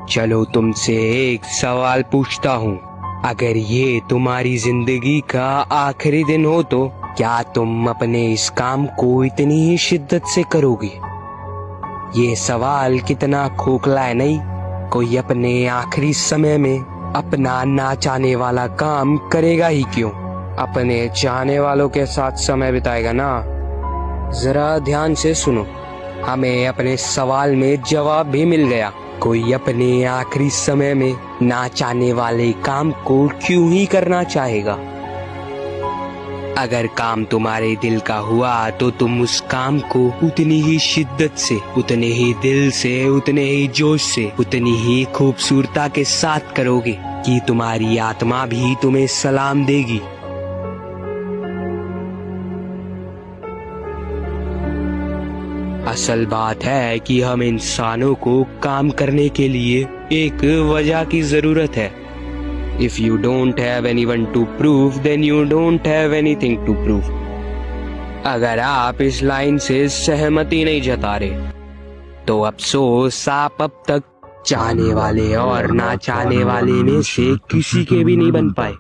चलो तुमसे एक सवाल पूछता हूँ। अगर ये तुम्हारी जिंदगी का आखिरी दिन हो तो क्या तुम अपने इस काम को इतनी ही शिद्दत से करोगे? ये सवाल कितना खोखला है नहीं? कोई अपने आखिरी समय में अपना ना चाहने वाला काम करेगा ही क्यों? अपने चाहने वालों के साथ समय बिताएगा ना। जरा ध्यान से सुनो, हमें अपने सवाल में जवाब भी मिल गया। कोई अपने आखिरी समय में ना चाहने वाले काम को क्यों ही करना चाहेगा? अगर काम तुम्हारे दिल का हुआ तो तुम उस काम को उतनी ही शिद्दत से, उतने ही दिल से, उतने ही जोश से, उतनी ही खूबसूरता के साथ करोगे कि तुम्हारी आत्मा भी तुम्हें सलाम देगी। असल बात है कि हम इंसानों को काम करने के लिए एक वजह की जरूरत है। If you don't have anyone to prove, then you don't have anything to prove. अगर आप इस लाइन से सहमति नहीं जता रहे तो अफसोस आप अब तक चाहने वाले और ना चाहने वाले में से किसी के भी नहीं बन पाए।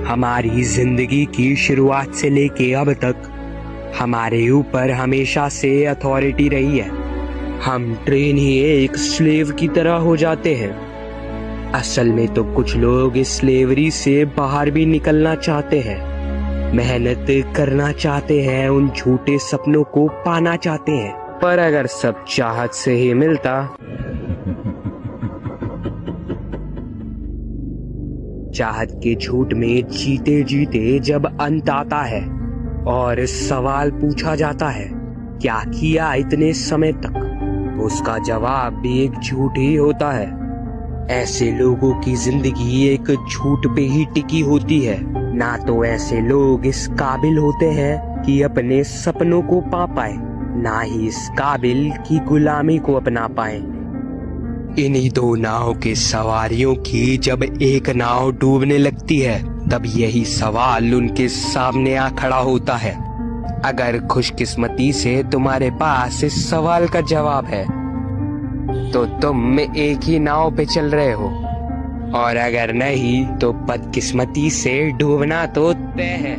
हमारी जिंदगी की शुरुआत से लेके अब तक हमारे ऊपर हमेशा से अथॉरिटी रही है। हम ट्रेन ही एक स्लेव की तरह हो जाते हैं। असल में तो कुछ लोग इस स्लेवरी से बाहर भी निकलना चाहते हैं, मेहनत करना चाहते हैं, उन झूठे सपनों को पाना चाहते हैं। पर अगर सब चाहत से ही मिलता, चाहत के झूठ में जीते जीते जब अंत आता है और सवाल पूछा जाता है क्या किया इतने समय तक, तो उसका जवाब भी एक झूठ ही होता है। ऐसे लोगों की जिंदगी एक झूठ पे ही टिकी होती है। ना तो ऐसे लोग इस काबिल होते हैं कि अपने सपनों को पा पाए, ना ही इस काबिल की गुलामी को अपना पाए। इन्हीं दो नाव के सवारियों की जब एक नाव डूबने लगती है तब यही सवाल उनके सामने आ खड़ा होता है। अगर खुशकिस्मती से तुम्हारे पास इस सवाल का जवाब है तो तुम एक ही नाव पे चल रहे हो, और अगर नहीं तो बदकिस्मती से डूबना तो तय है।